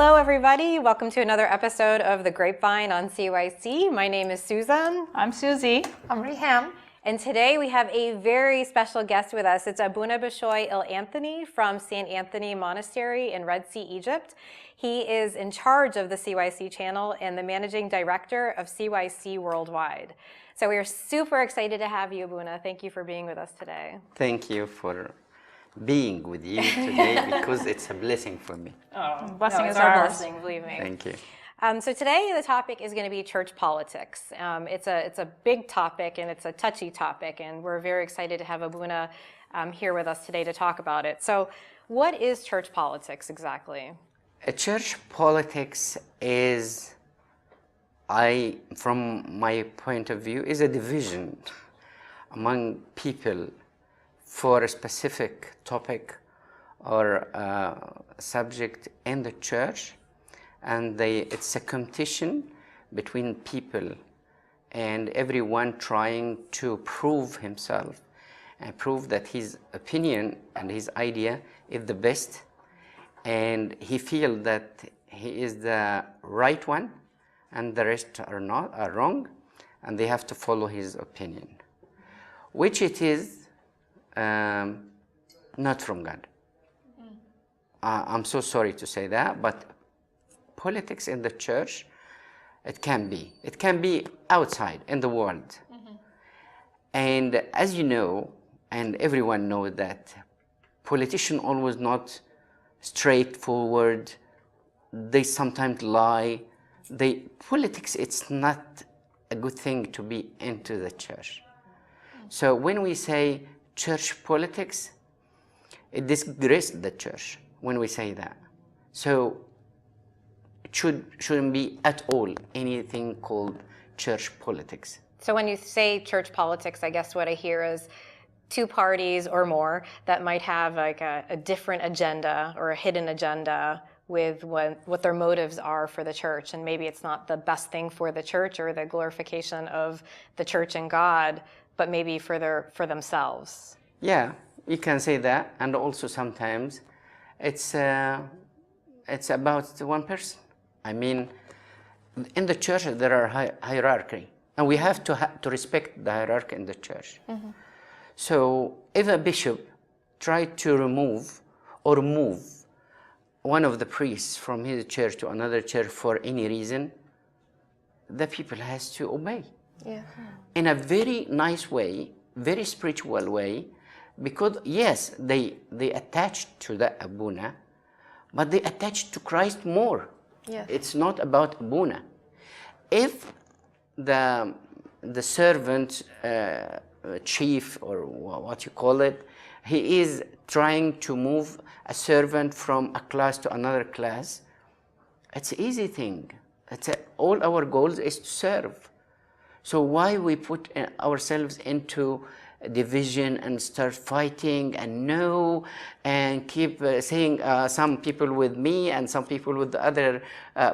Hello, everybody. Welcome to another episode of The Grapevine on CYC. My name is Susan. I'm Susie. I'm Reham. And today we have a very special guest with us. It's Abuna Bishoy Il Anthony from St. Anthony Monastery in Red Sea, Egypt. He is in charge of the CYC channel and the managing director of CYC Worldwide. So we are super excited to have you, Abuna. Thank you for being with us today. Thank you for being with you today because it's a blessing for me. Oh, blessing it's is our ours. blessing, believe me. Thank you. So today the topic is going to be church politics. It's a big topic and it's a touchy topic, and we're very excited to have Abuna here with us today to talk about it. So what is church politics exactly? Church politics is, from my point of view, is a division among people for a specific topic or subject in the church. And it's a competition between people and everyone trying to prove himself and prove that his opinion and his idea is the best, and he feels that he is the right one and the rest are wrong, and they have to follow his opinion, which it is not from God. I'm so sorry to say that, but politics in the church, it can be outside in the world. And as you know, and everyone knows that politicians always not straightforward. They sometimes lie. Politics, it's not a good thing to be into the church. So when we say church politics, it disgraces the church when we say that. So it shouldn't be at all anything called church politics. So when you say church politics, I guess what I hear is two parties or more that might have like a different agenda or a hidden agenda with what their motives are for the church, and maybe it's not the best thing for the church or the glorification of the church and God, but maybe for themselves. Yeah, you can say that, and also sometimes it's about one person. I mean, in the church there are hierarchy, and we have to respect the hierarchy in the church. So if a bishop tried to remove or move one of the priests from his church to another church for any reason, the people has to obey. Yeah. In a very nice way, very spiritual way, because yes, they attach to the Abuna, but they attach to Christ more. Yes. It's not about Abuna. If the servant chief, or what you call it, he is trying to move a servant from a class to another class, it's an easy thing. All our goals is to serve. So why we put ourselves into division and start fighting and no, and keep saying some people with me and some people with the other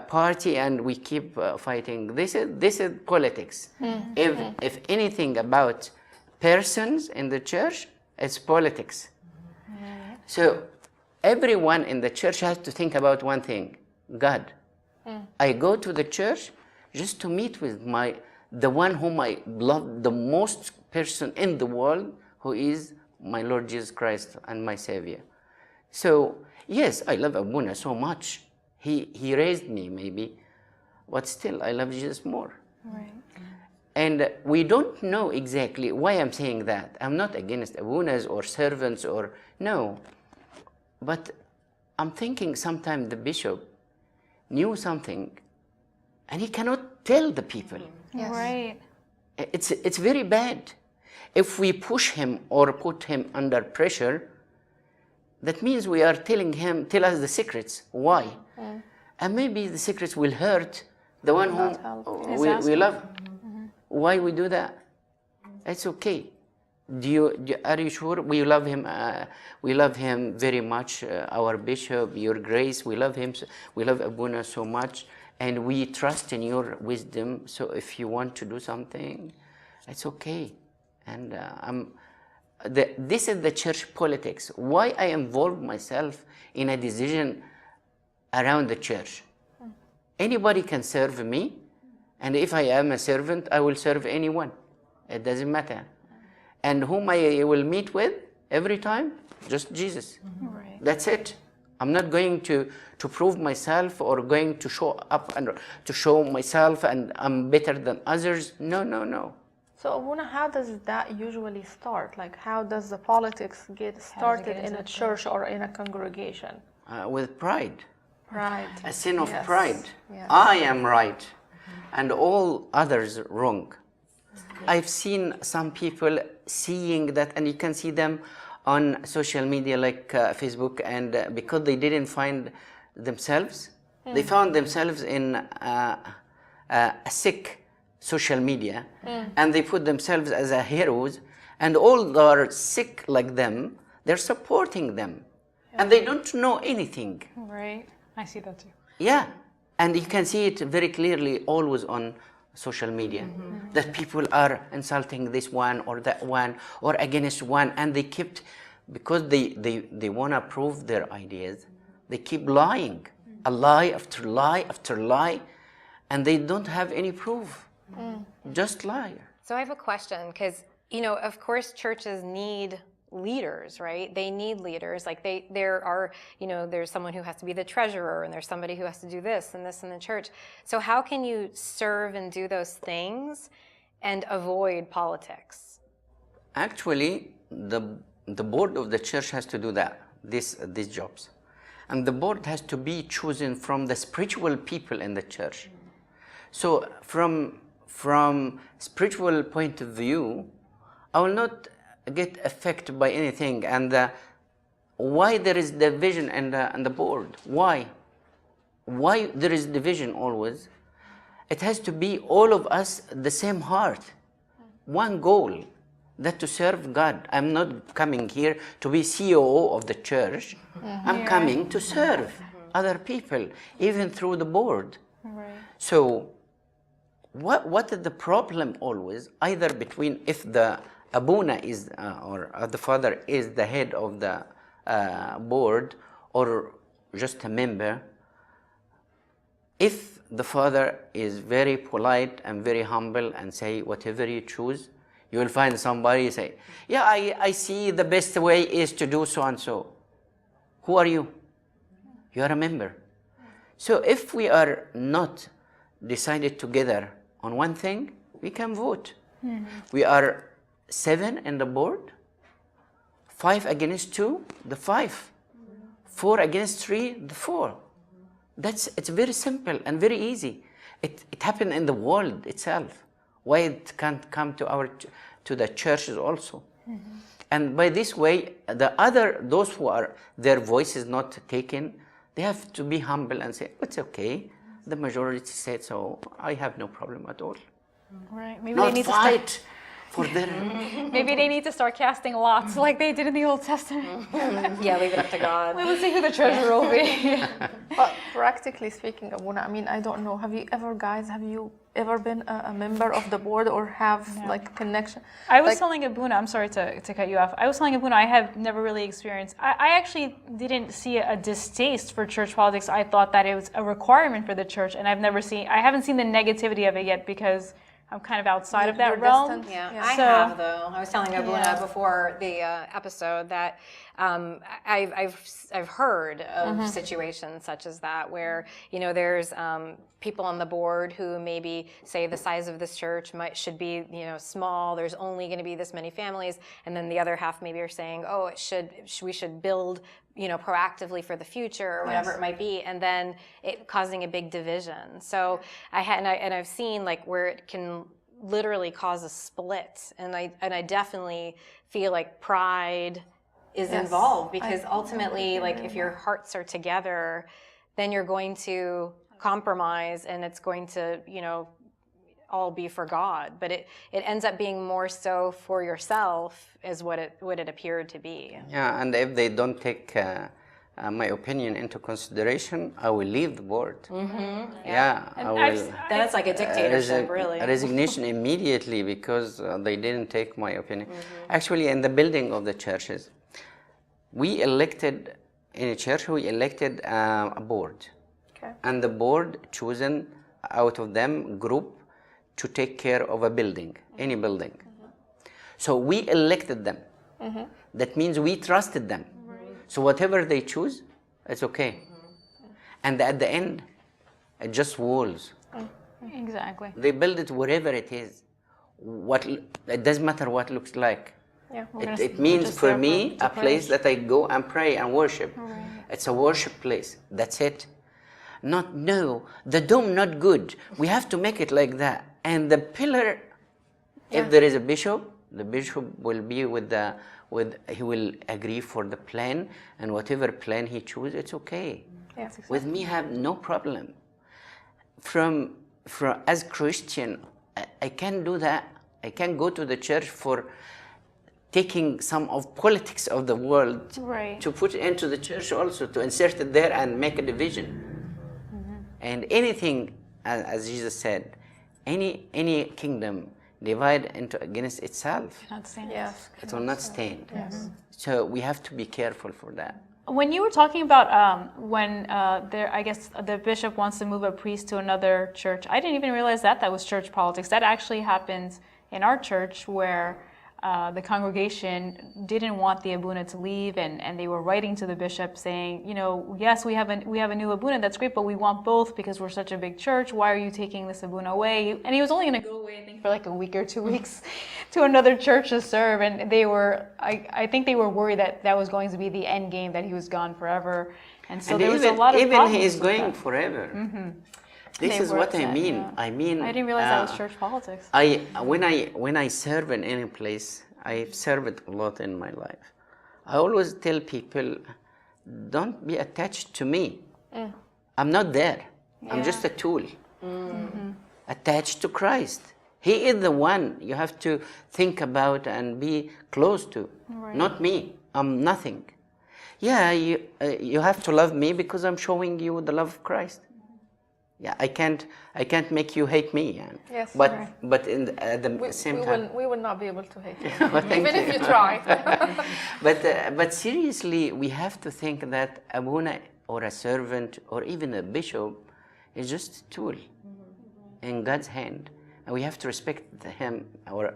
party, and we keep fighting. This is politics. If anything about persons in the church, it's politics. So everyone in the church has to think about one thing: God. I go to the church just to meet with the one whom I love the most person in the world, who is my Lord Jesus Christ and my Savior. So yes, I love Abuna so much. He raised me maybe, but still I love Jesus more. Right. And we don't know exactly why I'm saying that. I'm not against Abunas or servants or no, but I'm thinking sometimes the bishop knew something and he cannot tell the people. Yes. Right. It's very bad. If we push him or put him under pressure, that means we are telling him, tell us the secrets. Why? And maybe the secrets will hurt the one whom we love. Why we do that? It's okay. Are you sure? We love him. We love him very much. Our bishop, Your Grace, we love him. We love Abuna so much, and we trust in your wisdom. So if you want to do something, it's okay. And this is the church politics. Why I involve myself in a decision around the church. Anybody can serve me, and if I am a servant, I will serve anyone. It doesn't matter. And whom I will meet with every time, just Jesus. Right. That's it. I'm not going to prove myself or going to show up and to show myself and I'm better than others. No, no, no. So, Abuna, how does that usually start? Like, how does the politics get started in a church or in a congregation? With pride. Pride. A sin of Yes. pride. Yes. I am right and all others wrong. I've seen some people seeing that, and you can see them on social media like Facebook, and because they didn't find themselves, they found themselves in a sick social media, and they put themselves as a heroes, and all that are sick like them, they're supporting them, and they don't know anything. Right. I see that too. Yeah, and you can see it very clearly always on social media, that people are insulting this one or that one or against one, and they kept, because they want to prove their ideas, they keep lying, a lie after lie after lie, and they don't have any proof, just lie. So I have a question, because, you know, of course churches need leaders, right? They need leaders. Like there are, you know, there's someone who has to be the treasurer, and there's somebody who has to do this and this in the church. So how can you serve and do those things and avoid politics? Actually, the board of the church has to do that, these jobs. And the board has to be chosen from the spiritual people in the church. So from spiritual point of view, I will not get affected by anything. And why there is division in the board? Why there is division always? It has to be all of us the same heart, one goal, that to serve God. I'm not coming here to be CEO of the church. I'm coming to serve other people, even through the board. Right. So what is the problem always? Either between, if the Abuna is, or the father is the head of the board, or just a member, if the father is very polite and very humble and say whatever you choose, you will find somebody say, yeah, I see the best way is to do so and so. Who are you? You are a member. So if we are not decided together on one thing, we can vote. We are 7 in the board, 5 against 2, the 5, 4 against 3, the 4. It's very simple and very easy. It happened in the world itself. Why it can't come to the churches also? And by this way, those who are their voice is not taken, they have to be humble and say, it's okay. The majority said so. I have no problem at all. Right. Maybe Not they need fight for their. Maybe they need to start casting lots like they did in the Old Testament. Yeah, leave it up to God. We'll see who the treasurer will be. But practically speaking, Abuna, I mean, I don't know. Have you ever been a member of the board or have like connection? I was telling Abuna, I'm sorry to cut you off. I was telling Abuna I have never really experienced, I actually didn't see a distaste for church politics. I thought that it was a requirement for the church, and I haven't seen the negativity of it yet because I'm kind of outside of that You're realm. distant. Yeah, Yeah. I So- have though. I was telling Abuna Yeah. before the episode that I've heard of situations such as that where, you know, there's people on the board who maybe say the size of this church should be, you know, small. There's only going to be this many families, and then the other half maybe are saying, oh, we should build, you know, proactively for the future or whatever it might be, and then it causing a big division. So I've seen like where it can literally cause a split, and I definitely feel like pride is involved, because ultimately, like if your hearts are together, then you're going to compromise, and it's going to, you know, all be for God. But it ends up being more so for yourself, is what it appeared to be. Yeah, and if they don't take my opinion into consideration, I will leave the board. Yeah, I will. Then it's like a dictatorship, really. Resignation immediately, because they didn't take my opinion. Actually, in the building of the churches, we elected, in a church, we elected a board. Okay. and the board chosen out of them group to take care of a building, any building. So we elected them. That means we trusted them. So whatever they choose, it's okay. And at the end, it's just walls. Exactly. They build it wherever it is. It doesn't matter what it looks like. Yeah. It means for me a place that I go and pray and worship. It's a worship place. That's it. Not no, the dome not good. We have to make it like that. And the pillar, if there is a bishop, the bishop will be he will agree for the plan, and whatever plan he chooses, it's okay. Yeah. With me, have no problem. From as Christian, I can do that. I can go to the church for taking some of politics of the world to put into the church also, to insert it there and make a division. And anything, as Jesus said, any kingdom divide into against itself, Yes. it will not stand. So we have to be careful for that. When you were talking about I guess the bishop wants to move a priest to another church, I didn't even realize that was church politics. That actually happens in our church, where the congregation didn't want the abuna to leave, and they were writing to the bishop saying, yes, we have a new abuna, that's great, but we want both because we're such a big church. Why are you taking this abuna away? And he was only going to go away, I think, for like a week or 2 weeks to another church to serve. And they were, I think they were worried that was going to be the end game, that he was gone forever. And so there was a lot of even problems he is with going that. forever. This They is were what I upset, mean. yeah. I mean, I didn't realize that was church politics. When I serve in any place, I've served a lot in my life. I always tell people, don't be attached to me. I'm not there. I'm just a tool. Attached to Christ. He is the one you have to think about and be close to, not me. I'm nothing. Yeah, you have to love me because I'm showing you the love of Christ. Yeah, I can't make you hate me. Yeah. Yes, but right. but at the same time, we will not be able to hate you, Well, thank even you. if you try. But seriously, we have to think that abuna or a servant or even a bishop is just a tool in God's hand, and we have to respect him or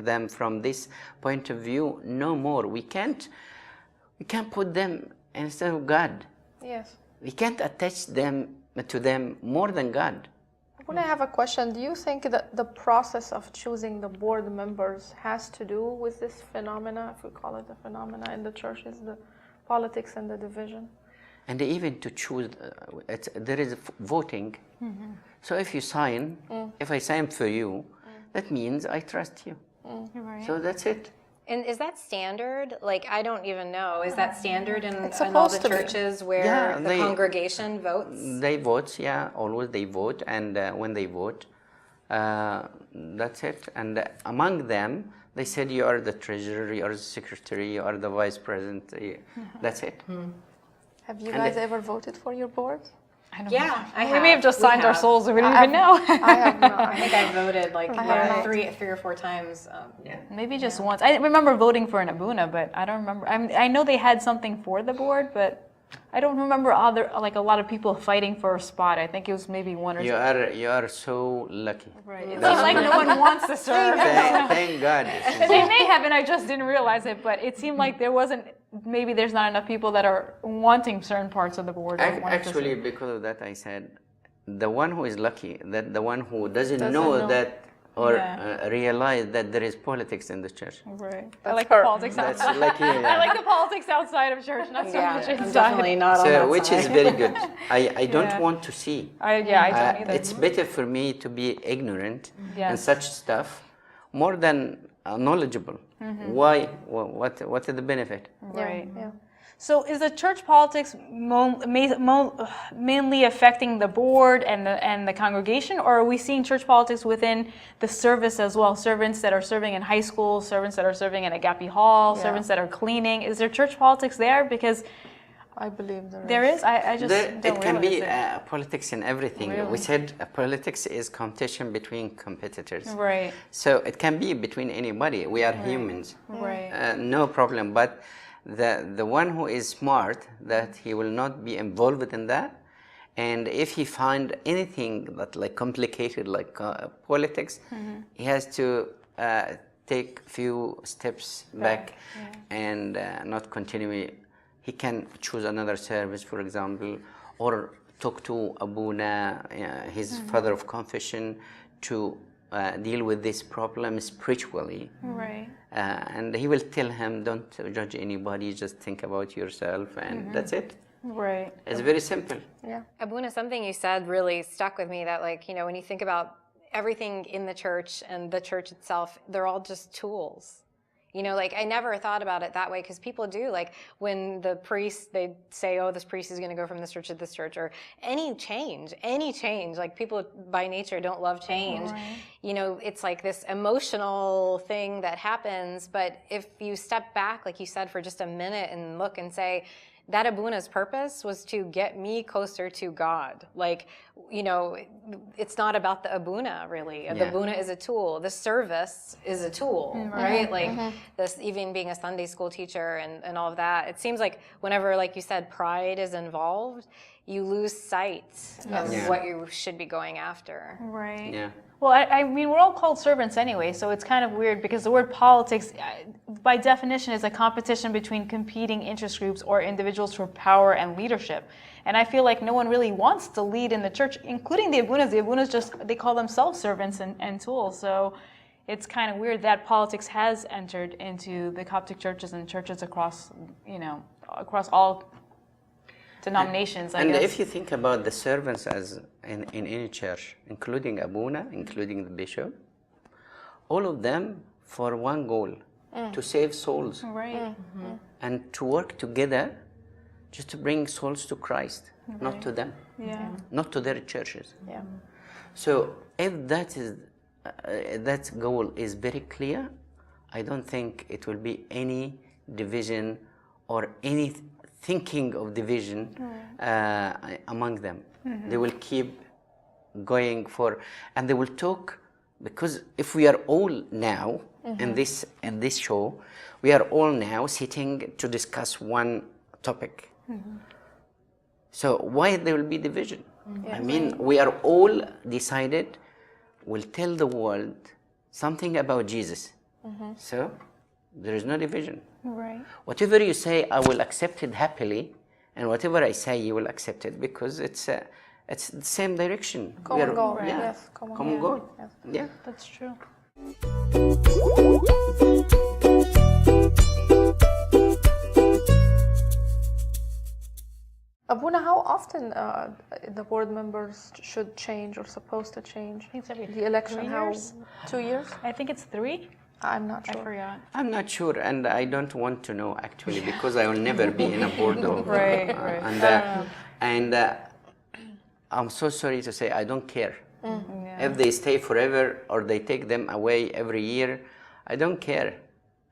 them from this point of view. No more. We can't put them instead of God. Yes. We can't attach them to them more than God. When I have a question, do you think that the process of choosing the board members has to do with this phenomena, if we call it a phenomena in the churches, the politics and the division? And even to choose, there is voting. So if you sign, if I sign for you, that means I trust you. So that's it. And is that standard? Like, I don't even know. Is that standard in all the supposed to be. churches where Yeah, the congregation votes? They vote, yeah, always they vote, and when they vote, that's it. And among them, they said you are the treasurer, you are the secretary, you are the vice president. That's it. Have you And guys ever voted for your board? I don't Yeah, know. I We may have just signed our have. souls, and we didn't even know. I have not. I think I voted like have not. three or four times. Maybe just once. I remember voting for an abuna, but I don't remember. I know they had something for the board, but I don't remember a lot of people fighting for a spot. I think it was maybe one or two. You are so lucky. Right. It seems like no one wants to serve. Thank God. They may have, and I just didn't realize it. But it seemed like there wasn't. Maybe there's not enough people that are wanting certain parts of the board. or wanting to Actually, serve. because of that, I said, the one who is lucky, that the one who doesn't know know. that or Yeah. realize that there is politics in the church. Right. I That's like her. the politics That's outside. lucky. I Yeah. like the politics outside of church, not so much I'm inside. definitely not on So, that which side. is very good. I don't Yeah. want to see. I don't either. It's better for me to be ignorant in Yes. such stuff more than knowledgeable. Why? What is the benefit? Right. Yeah. So is the church politics mainly affecting the board and the congregation, or are we seeing church politics within the service as well? Servants that are serving in high school, servants that are serving in Agape Hall, Yeah. servants that are cleaning. Is there church politics there? Because I believe there is. I just don't It can be realize politics in everything. Really? We said politics is competition between competitors. Right. So it can be between anybody. We are humans. Right. No problem. But the one who is smart, that he will not be involved in that, And if he find anything that like complicated like politics, he has to take few steps back and not continue. He can choose another service, for example, or talk to Abuna, his father of confession, to deal with this problem spiritually. Right. And he will tell him, don't judge anybody, just think about yourself, and that's it. Right. It's very simple. Yeah. Abuna, something you said really stuck with me, that like, when you think about everything in the church and the church itself, they're all just tools. Like I never thought about it that way, because people do, like when the priest, they say, oh, this priest is going to go from this church to this church, or any change, like people by nature don't love change. Right. It's like this emotional thing that happens. But if you step back, like you said, for just a minute and look and say, that Abuna's purpose was to get me closer to God. Like, it's not about the Abuna, really. The Abuna is a tool. The service is a tool, right? Like this, even being a Sunday school teacher and all of that. It seems like whenever, like you said, pride is involved, you lose sight of what you should be going after. Right. Yeah. Well, I mean, we're all called servants anyway, so it's kind of weird because the word politics, by definition, is a competition between competing interest groups or individuals for power and leadership. And I feel like no one really wants to lead in the church, including the Abunas. The Abunas they call themselves servants and tools. So it's kind of weird that politics has entered into the Coptic churches and churches across, across all denominations, I guess. And if you think about the servants as in any church, including Abuna, including the bishop, all of them for one goal, to save souls. Right. And to work together just to bring souls to Christ, not to them, not to their churches. Yeah. So if that is that goal is very clear, I don't think it will be any division or any thinking of division among them. They will keep going and they will talk, because if we are all now in this show, we are all now sitting to discuss one topic. So why there will be division? I mean, we are all decided we'll tell the world something about Jesus. So there is no division. Right. Whatever you say, I will accept it happily, and whatever I say, you will accept it, because it's the same direction. Common goal. Yeah. Yes. Common goal. Yes. Yeah. That's true. Abuna, how often the board members should change or supposed to change? I think it's every The election, 3 how? years. 2 years? I think it's 3. I'm not I sure. forgot. I'm not sure, and I don't want to know actually, because I will never be in a board of. Right. And I'm so sorry to say, I don't care. Yeah. If they stay forever or they take them away every year, I don't care.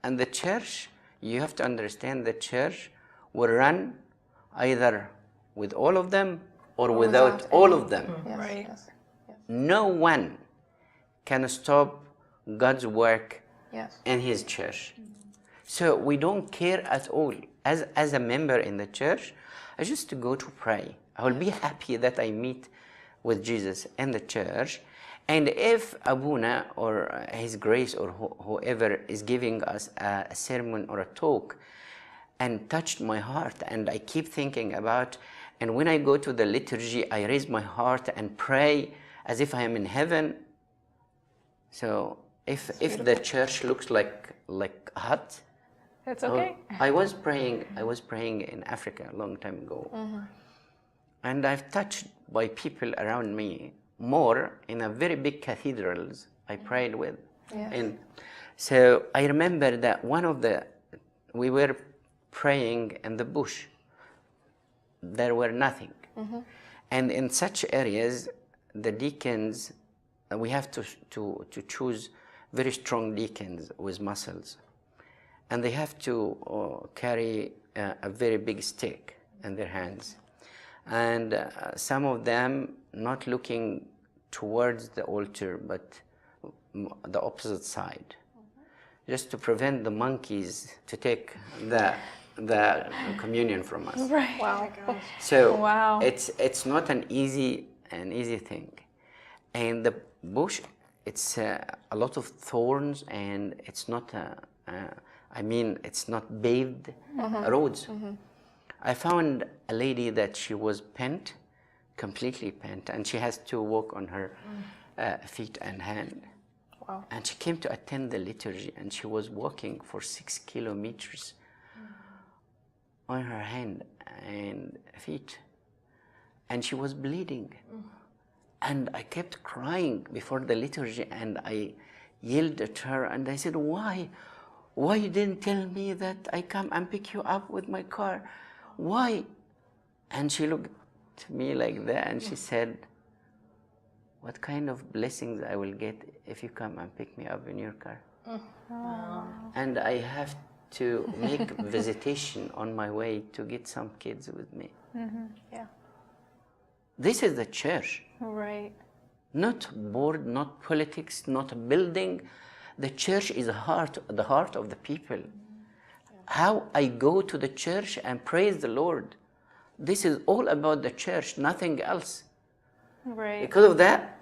And the church, you have to understand, the church will run either with all of them or without all of them. Yes, Right. yes, No one can stop God's work yes. in his church. So we don't care at all. As a member in the church, I just to go to pray. I will be happy that I meet with Jesus in the church. And if Abuna or His Grace or whoever is giving us a sermon or a talk and touched my heart, and I keep thinking about, and when I go to the liturgy, I raise my heart and pray as if I am in heaven. So if the church looks like a hut, That's okay. I was praying in Africa a long time ago, and I've touched by people around me more in a very big cathedrals I prayed with. Yes. And so I remember that we were praying in the bush. There were nothing. And in such areas, the deacons, we have to choose very strong deacons with muscles. And they have to carry a very big stick in their hands. And some of them not looking towards the altar, but the opposite side, just to prevent the monkeys to take the communion from us. Right. Wow. So Wow. it's not an easy thing, and the bush, it's a lot of thorns, and it's not it's not paved roads. I found a lady that she was bent, completely bent, and she has to walk on her feet and hand. Wow. And she came to attend the liturgy, and she was walking for 6 kilometers on her hand and feet, and she was bleeding. And I kept crying before the liturgy, and I yelled at her, and I said, why you didn't tell me that I come and pick you up with my car? Why? And she looked at me like that, and she said, what kind of blessings I will get if you come and pick me up in your car? And I have to make visitation on my way to get some kids with me. Yeah. This is the church. Right. Not board, not politics, not a building. The church is the heart of the people. How I go to the church and praise the Lord. This is all about the church, nothing else. Right. Because of that,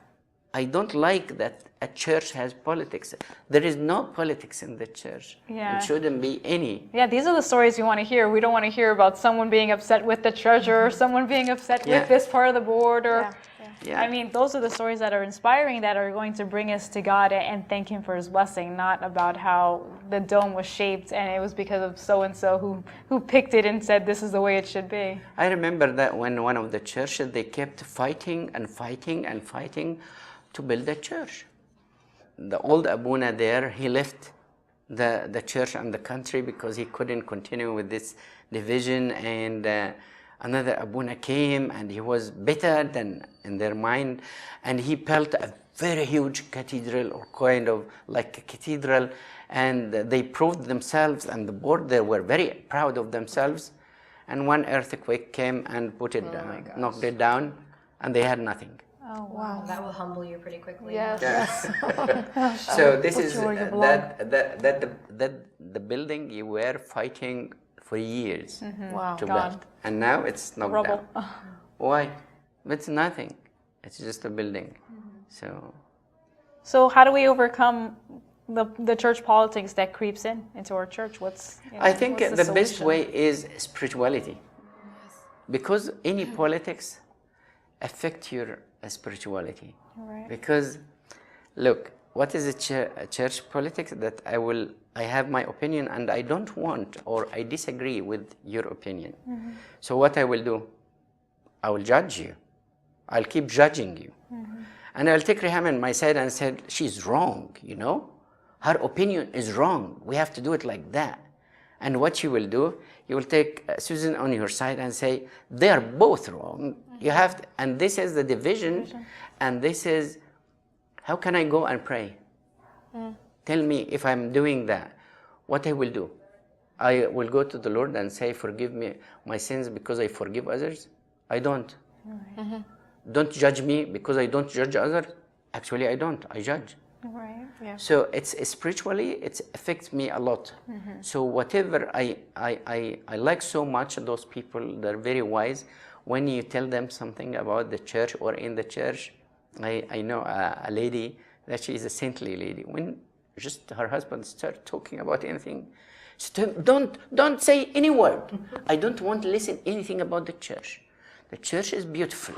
I don't like that a church has politics. There is no politics in the church. Yeah. It shouldn't be any. Yeah, these are the stories we want to hear. We don't want to hear about someone being upset with the treasurer, or someone being upset Yeah. with this part of the board, or Yeah. I mean, those are the stories that are inspiring, that are going to bring us to God and thank Him for His blessing, not about how the dome was shaped and it was because of so and so who picked it and said this is the way it should be. I remember that when one of the churches, they kept fighting and fighting and fighting to build a church. The old Abuna there, he left the church and the country because he couldn't continue with this division, and another Abuna came, and he was better than in their mind, and he built a very huge cathedral, or kind of like a cathedral, and they proved themselves, and the board there were very proud of themselves, and one earthquake came and put it down, knocked it down, and they had nothing. Oh, Wow. That will humble you pretty quickly. Yes. So this Put is you on your blog. that the building you were fighting for years Wow. to Gone. build, and now it's knocked Rubble. down. Why? It's nothing. It's just a building. So how do we overcome the church politics that creeps into our church? I think what's the best solution? way is spirituality, because any politics affect your spirituality. Right. Because look, what is a church politics? That I have my opinion, and I don't want, or I disagree with your opinion. So what I will do, I will judge you. I'll keep judging you. And I'll take Riham on my side and said, she's wrong, her opinion is wrong. We have to do it like that. And what you will do, you will take Susan on your side and say, they are both wrong. You have to, and this is the division, and this is, how can I go and pray? Tell me if I'm doing that, what I will do. I will go to the Lord and say, forgive me my sins because I forgive others? I don't. Don't judge me because I don't judge others. Actually, I don't. I judge. Right. Yeah. So it's spiritually, it affects me a lot. So whatever I like so much those people, they're very wise. When you tell them something about the church or in the church, I know a lady that she is a saintly lady. When just her husband start talking about anything, she said, don't say any word. I don't want to listen anything about the church. The church is beautiful,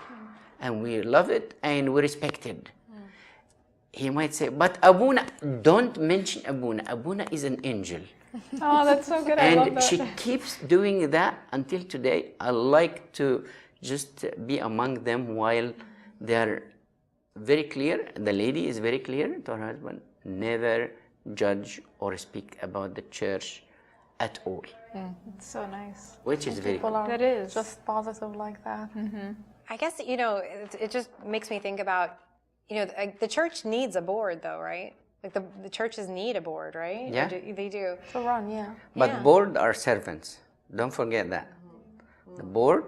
and we love it and we respect it. He might say, but Abuna, don't mention Abuna. Abuna is an angel. Oh, that's so good. I love And that. she keeps doing that until today. I like to just be among them while they're very clear. The lady is very clear to her husband, never judge or speak about the church at all. It's so nice. Which is very People cool. are That is. just positive like that. I guess, it just makes me think about, the church needs a board though, right? Like the churches need a board, right? Yeah. They do. To run, yeah. But Yeah. board are servants. Don't forget that. The board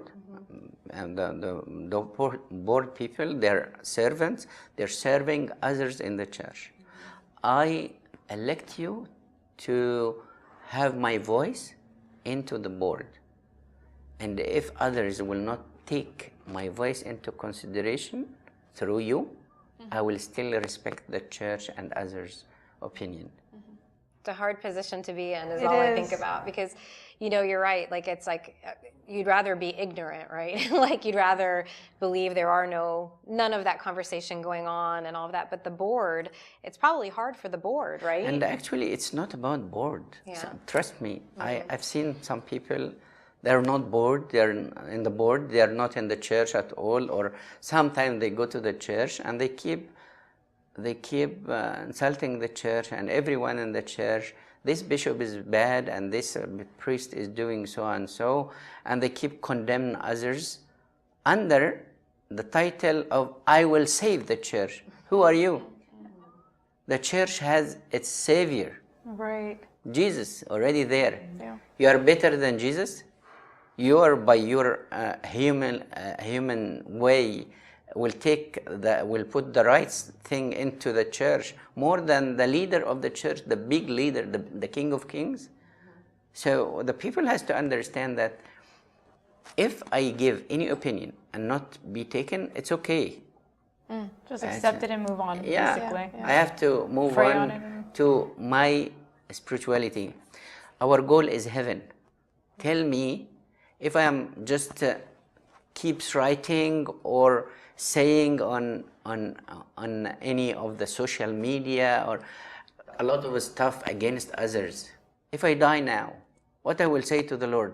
and the board people, they're servants. They're serving others in the church. I elect you to have my voice into the board, and if others will not take my voice into consideration through you, I will still respect the church and others' opinion. It's a hard position to be in, is It all I think is. about, because you're right. Like, it's like you'd rather be ignorant, right? Like, you'd rather believe there are none of that conversation going on and all of that. But the board, it's probably hard for the board, right? And actually, it's not about board. Yeah. So, trust me, I've seen some people, they're not bored, they're in the board, they're not in the church at all, or sometimes they go to the church and they keep insulting the church and everyone in the church. This bishop is bad and this priest is doing so and so, and they keep condemning others under the title of I will save the church. Who are you? The church has its savior, Right. Jesus, already there. Yeah. You are better than Jesus. You are, by your human way, will put the right thing into the church more than the leader of the church, the big leader, the King of Kings. So the people has to understand that if I give any opinion and not be taken, it's okay. Just accept it and move on, Yeah, basically. I have to move Pray on on it and- to my spirituality. Our goal is heaven. Tell me if I am just keeps writing or saying on any of the social media or a lot of stuff against others. If I die now, what I will say to the Lord?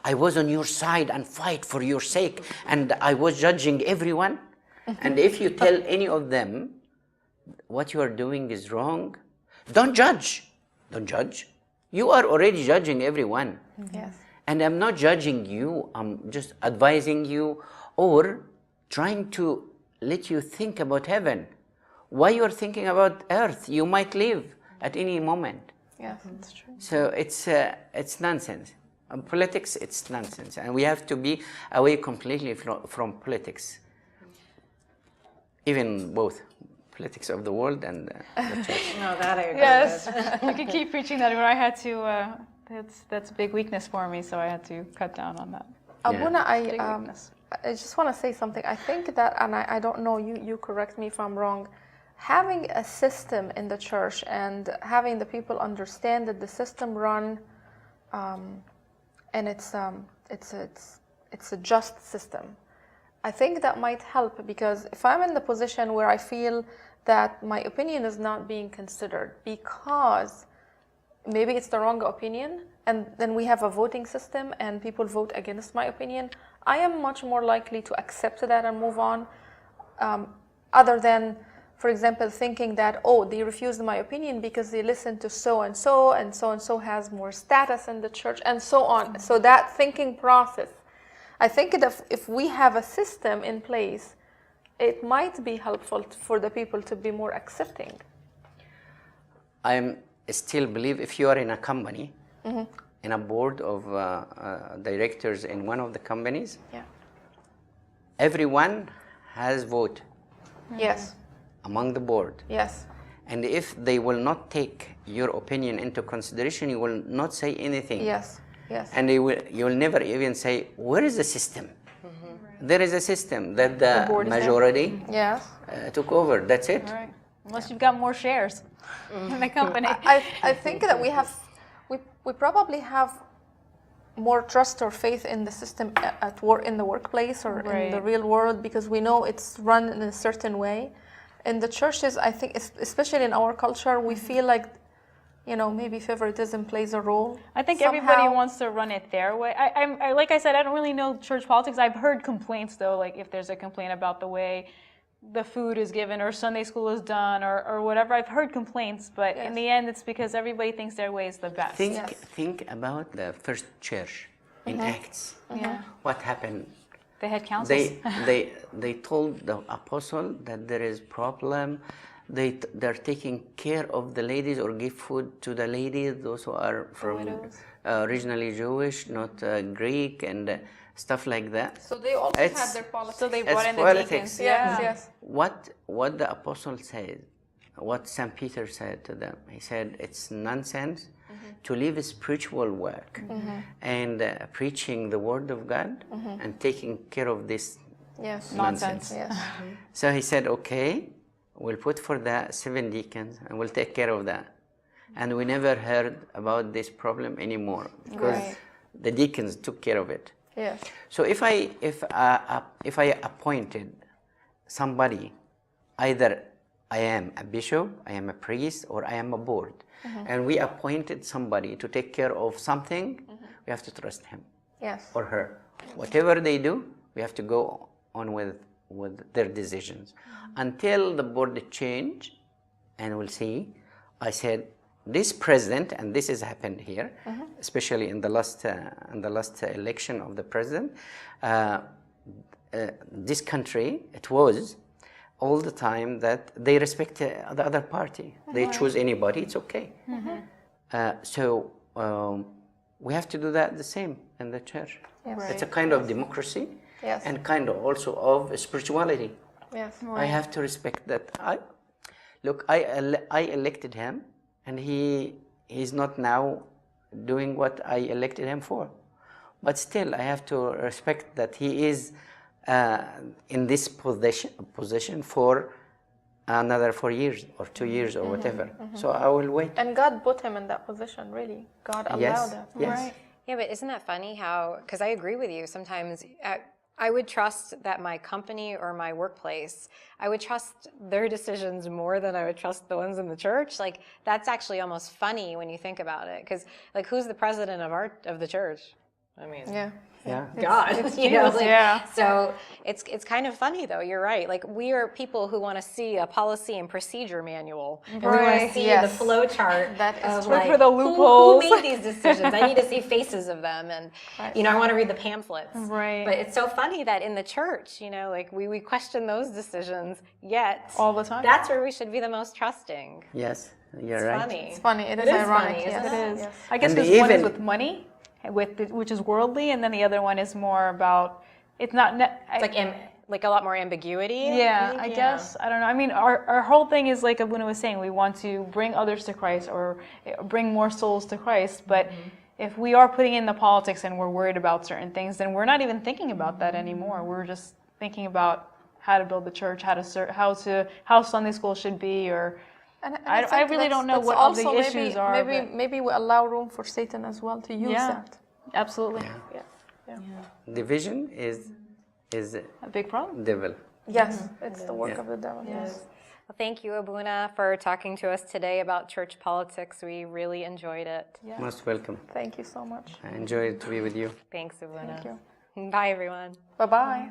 I was on your side and fight for your sake, and I was judging everyone. And if you tell any of them what you are doing is wrong, don't judge. Don't judge. You are already judging everyone. Yes. And I'm not judging you, I'm just advising you or trying to let you think about heaven. Why you are thinking about earth? You might leave at any moment. Yes, it's true. So it's nonsense. Politics, it's nonsense. And we have to be away completely from politics. Even both politics of the world and the church. No, that I agree Yes, with. I could keep preaching that, but I had to. That's a big weakness for me, so I had to cut down on that. Abuna, Big weakness. I just want to say something. I think that, and I don't know, you correct me if I'm wrong, having a system in the church and having the people understand that the system run, and it's a just system. I think that might help, because if I'm in the position where I feel that my opinion is not being considered because maybe it's the wrong opinion, and then we have a voting system and people vote against my opinion, I am much more likely to accept that and move on, other than, for example, thinking that, oh, they refused my opinion because they listened to so and so has more status in the church, and so on. So that thinking process, I think that if we have a system in place, it might be helpful for the people to be more accepting. I still believe if you are in a company, in a board of directors in one of the companies, Yeah. everyone has vote Yes. among the board. Yes. And if they will not take your opinion into consideration, you will not say anything. Yes. Yes. And you will never even say, where is the system? There is a system that the board is there. majority Yes. took over. That's it. All right. Unless you've got more shares in the company. I think that we probably have more trust or faith in the system at work, in the workplace, or in the Right. real world, because we know it's run in a certain way. In the churches, I think, especially in our culture, we feel like, maybe favoritism plays a role. I think somehow. everybody wants to run it their way. I like I said, I don't really know church politics. I've heard complaints, though, like if there's a complaint about the way the food is given or Sunday school is done or whatever. I've heard complaints, but in the end, it's because everybody thinks their way is the best. Think about the first church in Acts. Yeah. What happened? They had councils. They told the apostle that there is problem. They're taking care of the ladies or give food to the ladies, those who are from originally Jewish, not Greek, and stuff like that. So they also had their politics. So they It's brought in the politics. deacons. Yes. Yes. What the apostle said, what St. Peter said to them, he said, it's nonsense to leave spiritual work and preaching the word of God and taking care of this Yes. nonsense. Yes. So he said, okay, we'll put for that 7 deacons and we'll take care of that. And we never heard about this problem anymore because Right. the deacons took care of it. Yes. So if I appointed somebody, either I am a bishop, I am a priest, or I am a board, and we appointed somebody to take care of something, we have to trust him Yes. or her. Whatever they do, we have to go on with their decisions until the board change, and we'll see. I said, this president, and this has happened here, especially in the last election of the president. This country, it was all the time that they respect the other party. They choose anybody, it's okay. So we have to do that the same in the church. Yes. It's a kind of democracy Yes. and kind of also of spirituality. Yes. I have to respect that. I elected him, and he's not now doing what I elected him for. But still, I have to respect that he is in this position for another 4 years or 2 years or whatever. So I will wait. And God put him in that position, really. God allowed it. Yes. Right. Yeah, but isn't that funny how, because I agree with you, sometimes I would trust that my company or my workplace, I would trust their decisions more than I would trust the ones in the church. Like, that's actually almost funny when you think about it. Because, like, who's the president of the church? I mean, Yeah. Yeah. God. You know, like, yeah. So it's kind of funny, though. You're right. Like, we are people who want to see a policy and procedure manual. And we want Right, to see yes. the flow chart That is of, true. like, For the who loopholes. made these decisions. I need to see faces of them. And, you know, I want to read the pamphlets. Right. But it's so funny that in the church, you know, like, we question those decisions, yet All the time. that's where we should be the most trusting. Yes, you're It's right. funny. It's funny. It is is ironic. funny, Yes. isn't It is. Yes. I guess And because one is even- with money, which is worldly, and then the other one is more about. It's not. It's like a lot more ambiguity. Yeah, think, I guess. I don't know. I mean, our whole thing is like Abuna was saying, we want to bring others to Christ or bring more souls to Christ. But if we are putting in the politics and we're worried about certain things, then we're not even thinking about that anymore. We're just thinking about how to build the church, how Sunday school should be, or And I think really don't know that's what also the issues are, Maybe we allow room for Satan as well to use Yeah. that. absolutely Division is a big problem. devil. Yes, it's the work Yeah. of the devil. Yes. Well, thank you, Abuna, for talking to us today about church politics. We really enjoyed it. Most welcome. Thank you so much. I enjoyed to be with you. Thanks, Abuna. Thank you. Bye, everyone. Bye-bye.